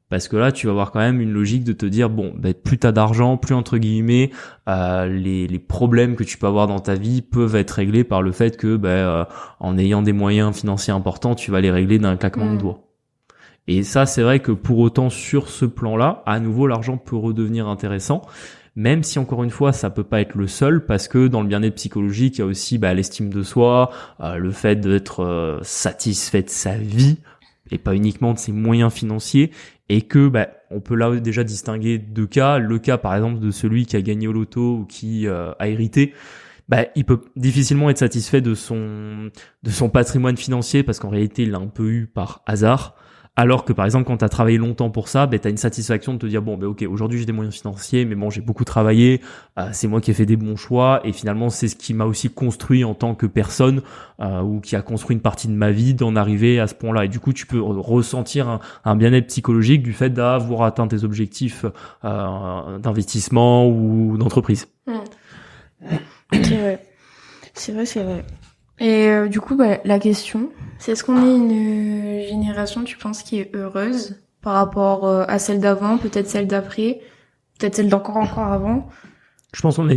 Parce que là, tu vas avoir quand même une logique de te dire, bon, plus t'as d'argent, plus entre guillemets, les problèmes que tu peux avoir dans ta vie peuvent être réglés par le fait que, en ayant des moyens financiers importants, tu vas les régler d'un claquement de doigts. Et ça, c'est vrai que pour autant, sur ce plan-là, à nouveau, l'argent peut redevenir intéressant. Même si, encore une fois, ça peut pas être le seul, parce que dans le bien-être psychologique, il y a aussi l'estime de soi, le fait d'être satisfait de sa vie, et pas uniquement de ses moyens financiers, et que on peut là déjà distinguer deux cas. Le cas par exemple de celui qui a gagné au loto ou qui a hérité, il peut difficilement être satisfait de son patrimoine financier, parce qu'en réalité il l'a un peu eu par hasard. Alors que par exemple quand t'as travaillé longtemps pour ça, t'as une satisfaction de te dire ok, aujourd'hui j'ai des moyens financiers, mais bon, j'ai beaucoup travaillé, c'est moi qui ai fait des bons choix, et finalement c'est ce qui m'a aussi construit en tant que personne, ou qui a construit une partie de ma vie, d'en arriver à ce point-là. Et du coup tu peux ressentir un bien-être psychologique du fait d'avoir atteint tes objectifs d'investissement ou d'entreprise. C'est vrai. Et du coup, la question, c'est est-ce qu'on est une génération, tu penses, qui est heureuse par rapport à celle d'avant, peut-être celle d'après, peut-être celle d'encore avant? Je pense qu'on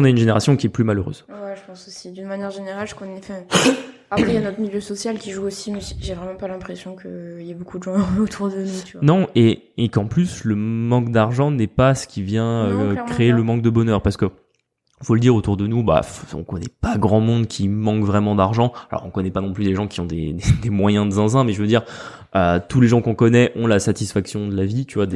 est une génération qui est plus malheureuse. Ouais, je pense aussi. D'une manière générale, je connais. Après, il y a notre milieu social qui joue aussi, mais j'ai vraiment pas l'impression qu'il y ait beaucoup de gens autour de nous, tu vois. Non, et qu'en plus, le manque d'argent n'est pas ce qui vient créer le manque de bonheur, parce que faut le dire, autour de nous, on connaît pas grand monde qui manque vraiment d'argent. Alors, on connaît pas non plus des gens qui ont des moyens de zinzin, mais je veux dire, tous les gens qu'on connaît ont la satisfaction de la vie, tu vois,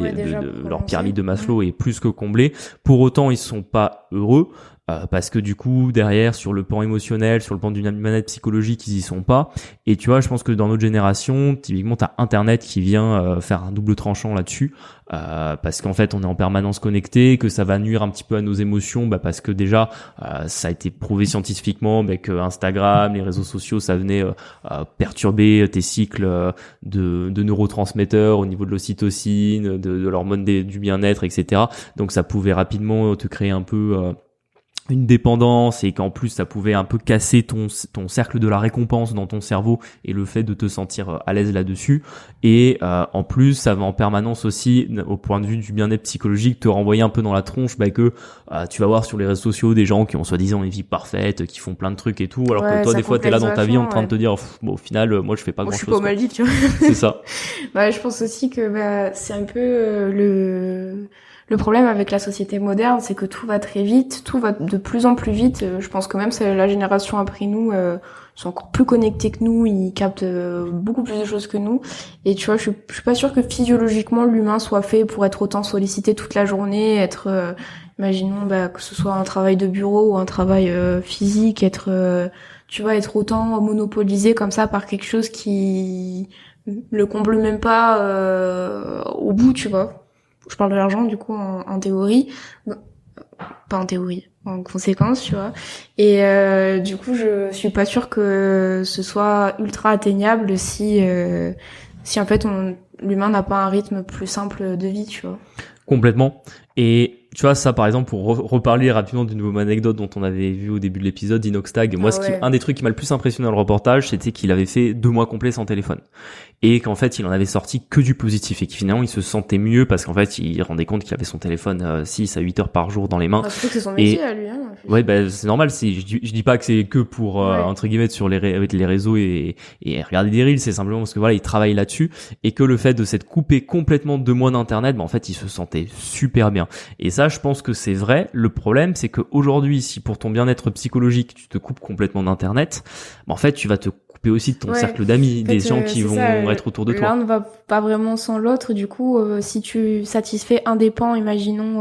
leur pyramide de Maslow est plus que comblée. Pour autant, ils sont pas heureux. parce que du coup derrière sur le plan émotionnel, sur le plan du bien-être psychologique, ils y sont pas. Et tu vois, je pense que dans notre génération, typiquement t'as Internet qui vient faire un double tranchant là-dessus, parce qu'en fait on est en permanence connecté, que ça va nuire un petit peu à nos émotions, parce que déjà ça a été prouvé scientifiquement que Instagram, les réseaux sociaux, ça venait perturber tes cycles de neurotransmetteurs au niveau de l'ocytocine, de l'hormone du bien-être, etc. Donc ça pouvait rapidement te créer un peu une dépendance, et qu'en plus ça pouvait un peu casser ton cercle de la récompense dans ton cerveau et le fait de te sentir à l'aise là-dessus. Et en plus ça va en permanence aussi, au point de vue du bien-être psychologique, te renvoyer un peu dans la tronche que tu vas voir sur les réseaux sociaux des gens qui ont soi-disant une vie parfaite, qui font plein de trucs et tout, alors que toi des fois t'es là dans ta vie en train de te dire au final moi je fais pas grand-chose. Je suis pas mal dit, tu vois. C'est ça. Je pense aussi que c'est un peu le problème avec la société moderne, c'est que tout va très vite, tout va de plus en plus vite. Je pense que même la génération après nous sont encore plus connectés que nous, ils captent beaucoup plus de choses que nous. Et tu vois, je suis pas sûre que physiologiquement l'humain soit fait pour être autant sollicité toute la journée, être imaginons que ce soit un travail de bureau ou un travail physique, être autant monopolisé comme ça par quelque chose qui le comble même pas au bout, tu vois. Je parle de l'argent du coup en théorie, pas en théorie, en conséquence, tu vois. Et du coup je suis pas sûre que ce soit ultra atteignable si en fait l'humain n'a pas un rythme plus simple de vie, tu vois. Complètement. Et tu vois, ça par exemple, pour reparler rapidement d'une nouvelle anecdote dont on avait vu au début de l'épisode d'Inoxtag, moi un des trucs qui m'a le plus impressionné dans le reportage, c'était qu'il avait fait 2 mois complets sans téléphone, et qu'en fait il en avait sorti que du positif, et qu'il finalement il se sentait mieux parce qu'en fait il rendait compte qu'il avait son téléphone 6 à 8 heures par jour dans les mains. Surtout que c'est son métier à lui, hein. Ouais, c'est normal, je dis pas que c'est que pour entre guillemets sur avec les réseaux et regarder des reels, c'est simplement parce que voilà, il travaille là-dessus, et que le fait de s'être coupé complètement 2 mois d'internet, en fait il se sentait super bien. Et ça, je pense que c'est vrai. Le problème, c'est qu'aujourd'hui, si pour ton bien-être psychologique, tu te coupes complètement d'internet, en fait, tu vas te couper aussi de ton cercle d'amis, des gens qui vont être autour de toi. L'un ne va pas vraiment sans l'autre. Du coup, si tu satisfais un des pans, imaginons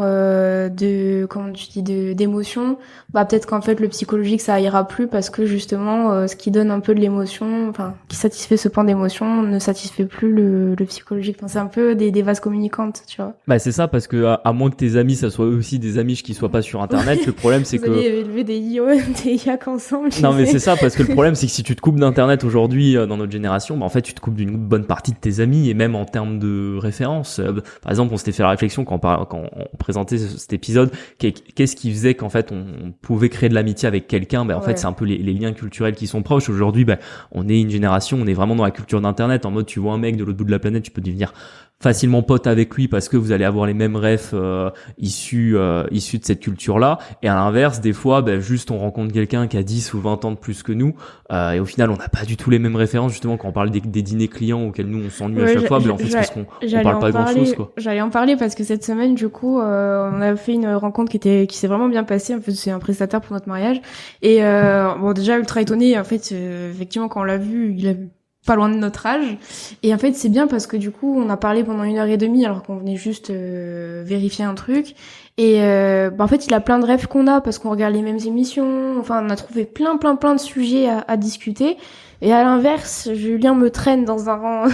d'émotions, peut-être qu'en fait le psychologique ça ira plus, parce que justement ce qui donne un peu de l'émotion, qui satisfait ce pan d'émotion, ne satisfait plus le psychologique. C'est un peu des vases communicantes, tu vois. C'est ça, parce que à moins que tes amis ça soit aussi des amis qui soient pas sur internet, le problème c'est que vous allez élever des yaks ensemble. Non mais c'est ça, parce que le problème c'est que si tu te coupes d'internet aujourd'hui dans notre génération, en fait tu te coupes d'une bonne partie de tes amis, et même en termes de références. Par exemple, on s'était fait la réflexion quand on présentait cet épisode, qu'est-ce qui faisait qu'en fait on pouvait créer de l'amitié avec quelqu'un. En fait c'est un peu les liens culturels qui sont proches. Aujourd'hui on est une génération, on est vraiment dans la culture d'internet, en mode tu vois un mec de l'autre bout de la planète, tu peux devenir facilement pote avec lui parce que vous allez avoir les mêmes refs issus de cette culture-là. Et à l'inverse, des fois, juste on rencontre quelqu'un qui a 10 ou 20 ans de plus que nous, et au final, on n'a pas du tout les mêmes références. Justement, quand on parle des dîners clients auxquels nous on s'ennuie à chaque fois, en fait, c'est parce qu'on parle pas grand-chose, quoi. J'allais en parler parce que cette semaine, du coup, on a fait une rencontre qui s'est vraiment bien passée. En fait, c'est un prestataire pour notre mariage. Et déjà ultra étonné. En fait, effectivement, quand on l'a vu, il a pas loin de notre âge, et en fait c'est bien parce que du coup on a parlé pendant 1h30 alors qu'on venait juste vérifier un truc, et en fait il a plein de rêves qu'on a parce qu'on regarde les mêmes émissions, on a trouvé plein de sujets à discuter. Et à l'inverse, Julien me traîne dans un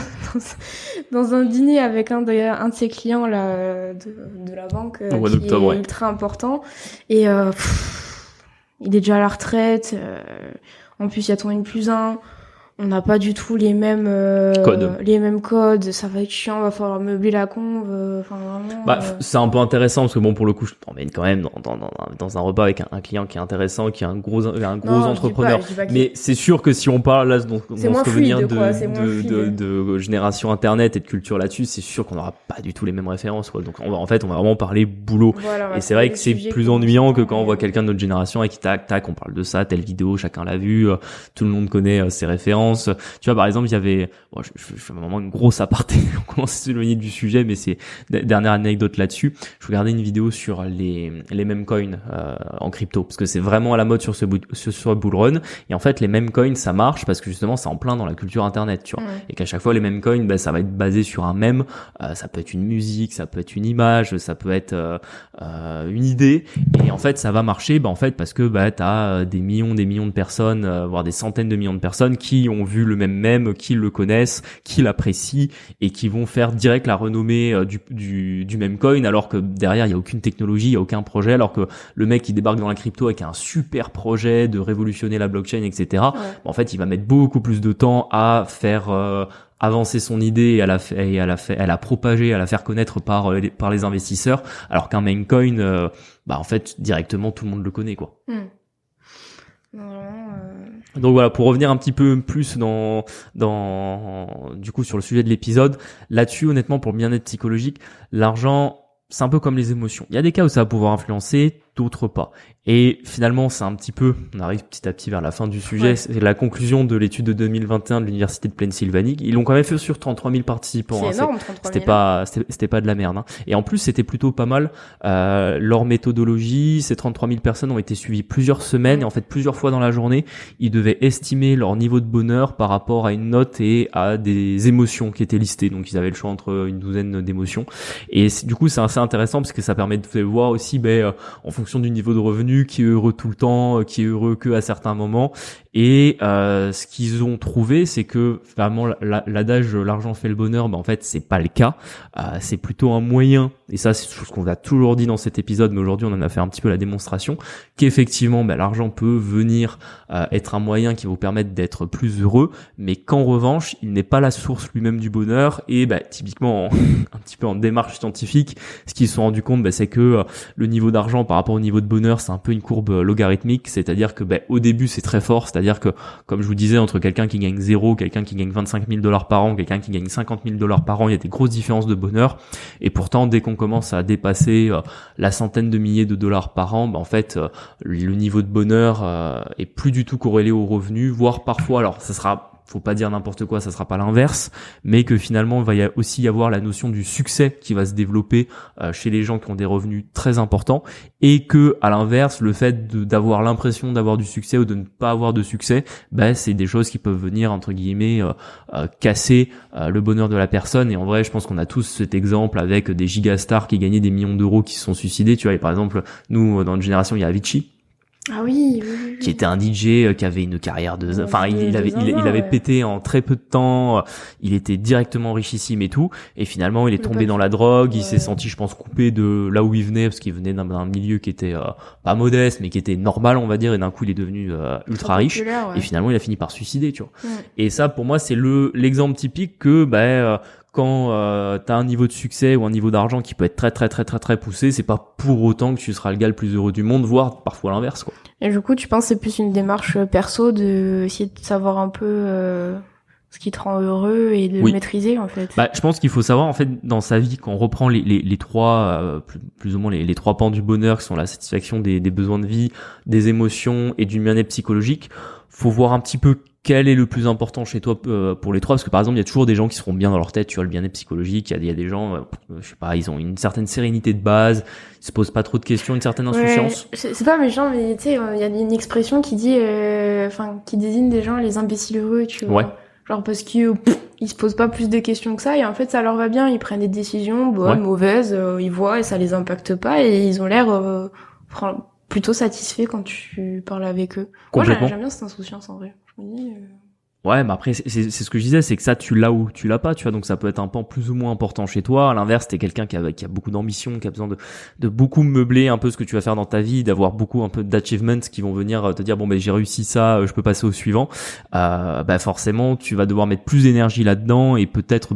dîner avec un de ses clients là de la banque qui est ultra important, et il est déjà à la retraite, en plus il y a ton N+1. On n'a pas du tout les mêmes codes, ça va être chiant, va falloir meubler la conve, vraiment. C'est un peu intéressant parce que pour le coup, je t'emmène quand même dans un repas avec un client qui est intéressant, qui est un gros entrepreneur. Mais c'est sûr que si on parle là dans ce souvenir de génération internet et de culture là-dessus, c'est sûr qu'on n'aura pas du tout les mêmes références, quoi. Donc on va vraiment parler boulot. Et c'est vrai que c'est plus ennuyant que quand on voit quelqu'un de notre génération et qui tac on parle de ça, telle vidéo, chacun l'a vu, tout le monde connaît ses références. sens. Tu vois, par exemple, il y avait, bon, je fais vraiment une grosse aparté, on commence à s'éloigner du sujet, mais c'est dernière anecdote là-dessus. Je regardais une vidéo sur les meme coins en crypto, parce que c'est vraiment à la mode sur ce bull run. Et en fait, les meme coins, ça marche parce que justement, c'est en plein dans la culture internet, tu vois. Et qu'à chaque fois, les meme coins, ça va être basé sur un mème. Ça peut être une musique, ça peut être une image, ça peut être une idée. Et en fait, ça va marcher, en fait, parce que t'as des millions de personnes, voire des centaines de millions de personnes qui ont vu le même mème, qui le connaissent, qui l'apprécient et qui vont faire direct la renommée du meme coin, alors que derrière il y a aucune technologie, il y a aucun projet, alors que le mec qui débarque dans la crypto avec un super projet de révolutionner la blockchain, etc. En fait, il va mettre beaucoup plus de temps à faire avancer son idée et à la propager, à la faire connaître par les investisseurs, alors qu'un meme coin, en fait, directement tout le monde le connaît, quoi. Donc voilà, pour revenir un petit peu plus du coup sur le sujet de l'épisode, là-dessus, honnêtement, pour le bien-être psychologique, l'argent, c'est un peu comme les émotions. Il y a des cas où ça va pouvoir influencer, d'autres pas. Et finalement, c'est un petit peu, on arrive petit à petit vers la fin du sujet, c'est la conclusion de l'étude de 2021 de l'université de Pennsylvanie. Ils l'ont quand même fait sur 33 000 participants. C'est énorme, 33 000. C'était pas de la merde. Et en plus, c'était plutôt pas mal. Leur méthodologie, ces 33 000 personnes ont été suivies plusieurs semaines et en fait plusieurs fois dans la journée, ils devaient estimer leur niveau de bonheur par rapport à une note et à des émotions qui étaient listées. Donc ils avaient le choix entre une douzaine d'émotions. Et du coup, c'est assez intéressant parce que ça permet de voir aussi, en fonction du niveau de revenu, qui est heureux tout le temps, qui est heureux que à certains moments. Et ce qu'ils ont trouvé, c'est que vraiment l'adage l'argent fait le bonheur, en fait c'est pas le cas. C'est plutôt un moyen, et ça c'est ce qu'on a toujours dit dans cet épisode, mais aujourd'hui on en a fait un petit peu la démonstration, qu'effectivement l'argent peut venir être un moyen qui va vous permettre d'être plus heureux, mais qu'en revanche il n'est pas la source lui-même du bonheur. Et typiquement un petit peu en démarche scientifique, ce qu'ils se sont rendus compte, c'est que le niveau d'argent par rapport au niveau de bonheur, c'est un peu une courbe logarithmique, c'est-à-dire que au début c'est très fort, c'est-à-dire que, comme je vous disais, entre quelqu'un qui gagne 0, quelqu'un qui gagne 25 000 $ par an, quelqu'un qui gagne 50 000 $ par an, il y a des grosses différences de bonheur. Et pourtant, dès qu'on commence à dépasser la centaine de milliers de dollars par an, en fait, le niveau de bonheur est plus du tout corrélé aux revenus, voire parfois, alors ça sera, faut pas dire n'importe quoi, ça sera pas l'inverse, mais que finalement il va aussi y avoir la notion du succès qui va se développer chez les gens qui ont des revenus très importants, et que à l'inverse, le fait d'avoir l'impression d'avoir du succès ou de ne pas avoir de succès, c'est des choses qui peuvent venir entre guillemets casser le bonheur de la personne. Et en vrai, je pense qu'on a tous cet exemple avec des gigastars qui gagnaient des millions d'euros qui se sont suicidés, tu vois. Et par exemple, nous dans notre génération, il y a Avicii. Ah oui. Qui était un DJ qui avait une carrière il avait pété en très peu de temps, il était directement richissime et tout, et finalement il est tombé dans la drogue, il s'est senti, je pense, coupé de là où il venait, parce qu'il venait d'un milieu qui était pas modeste mais qui était normal, on va dire, et d'un coup il est devenu ultra riche, et finalement il a fini par se suicider, tu vois. Et ça, pour moi, c'est l'exemple typique que quand t'as un niveau de succès ou un niveau d'argent qui peut être très très très très très poussé, c'est pas pour autant que tu seras le gars le plus heureux du monde, voire parfois l'inverse, quoi. Et du coup, tu penses que c'est plus une démarche perso de essayer de savoir un peu ce qui te rend heureux et de le maîtriser, en fait. Je pense qu'il faut savoir, en fait, dans sa vie, quand on reprend les trois plus ou moins les trois pans du bonheur, qui sont la satisfaction des besoins de vie, des émotions et du bien-être psychologique, faut voir un petit peu quel est le plus important chez toi pour les trois, parce que par exemple il y a toujours des gens qui seront bien dans leur tête, tu vois, le bien-être psychologique, il y a des gens je sais pas, ils ont une certaine sérénité de base, ils se posent pas trop de questions, une certaine insouciance. C'est pas méchant, mais tu sais, il y a une expression qui dit qui désigne des gens les imbéciles heureux, tu vois. Genre parce que ils se posent pas plus de questions que ça, et en fait ça leur va bien, ils prennent des décisions mauvaises, ils voient et ça les impacte pas, et ils ont l'air plutôt satisfaits quand tu parles avec eux. Moi j'aime bien cette insouciance en vrai. Je me dis Ouais, mais après c'est ce que je disais, c'est que ça tu l'as ou tu l'as pas, tu vois, donc ça peut être un pan plus ou moins important chez toi. À l'inverse, t'es quelqu'un qui a beaucoup d'ambition, qui a besoin de beaucoup meubler un peu ce que tu vas faire dans ta vie, d'avoir beaucoup un peu d'achievements qui vont venir te dire j'ai réussi ça, je peux passer au suivant. Forcément tu vas devoir mettre plus d'énergie là-dedans, et peut-être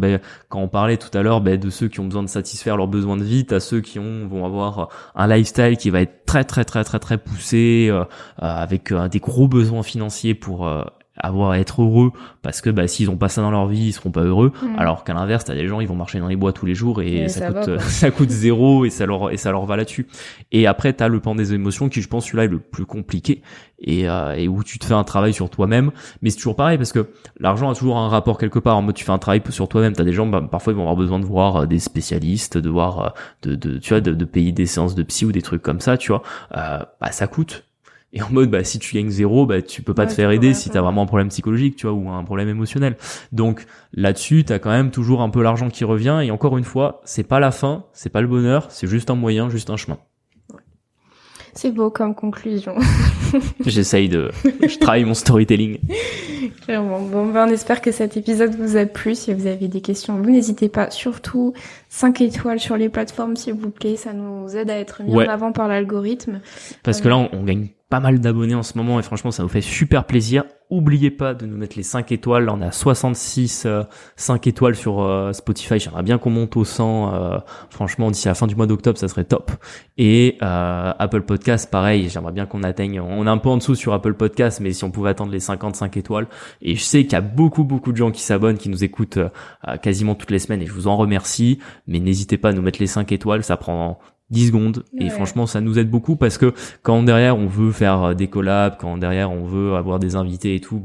quand on parlait tout à l'heure de ceux qui ont besoin de satisfaire leurs besoins de vie, t'as ceux qui vont avoir un lifestyle qui va être très très très très très poussé, avec des gros besoins financiers pour être heureux parce que s'ils ont pas ça dans leur vie, ils seront pas heureux. Alors qu'à l'inverse, t'as des gens, ils vont marcher dans les bois tous les jours et ça coûte zéro et ça leur va là-dessus. Et après, t'as le pan des émotions qui, je pense, celui-là est le plus compliqué et où tu te fais un travail sur toi-même. Mais c'est toujours pareil parce que l'argent a toujours un rapport quelque part. En mode, tu fais un travail sur toi-même. T'as des gens, parfois, ils vont avoir besoin de voir des spécialistes, de voir, de payer des séances de psy ou des trucs comme ça, tu vois. Ça coûte. Et en mode, si tu gagnes zéro, tu peux pas te faire aider si t'as vraiment un problème psychologique, tu vois, ou un problème émotionnel. Donc, là-dessus, t'as quand même toujours un peu l'argent qui revient. Et encore une fois, c'est pas la fin, c'est pas le bonheur, c'est juste un moyen, juste un chemin. C'est beau comme conclusion. Je travaille mon storytelling. Clairement. Bon, on espère que cet épisode vous a plu. Si vous avez des questions, vous n'hésitez pas. Surtout, 5 étoiles sur les plateformes, s'il vous plaît. Ça nous aide à être mis en avant par l'algorithme. Parce que là, on gagne pas mal d'abonnés en ce moment et franchement, ça nous fait super plaisir. Oubliez pas de nous mettre les 5 étoiles. Là, on a 66 5 étoiles sur Spotify. J'aimerais bien qu'on monte au 100. Franchement, d'ici la fin du mois d'octobre, ça serait top. Et Apple Podcast, pareil, j'aimerais bien qu'on atteigne. On est un peu en dessous sur Apple Podcast, mais si on pouvait atteindre les 55 étoiles. Et je sais qu'il y a beaucoup de gens qui s'abonnent, qui nous écoutent quasiment toutes les semaines et je vous en remercie. Mais n'hésitez pas à nous mettre les 5 étoiles. Ça prend 10 secondes et franchement ça nous aide beaucoup parce que quand derrière on veut faire des collabs, quand derrière on veut avoir des invités et tout,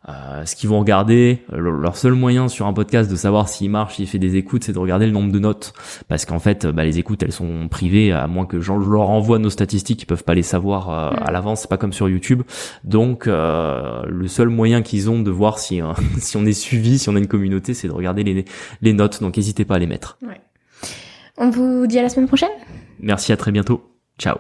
ce qu'ils vont regarder, leur seul moyen sur un podcast de savoir s'il marche, s'il fait des écoutes, c'est de regarder le nombre de notes parce qu'en fait les écoutes elles sont privées à moins que je leur envoie nos statistiques, ils peuvent pas les savoir à l'avance, c'est pas comme sur YouTube. Donc le seul moyen qu'ils ont de voir si si on est suivi, si on a une communauté, c'est de regarder les notes, donc n'hésitez pas à les mettre. On vous dit à la semaine prochaine. Merci, à très bientôt. Ciao.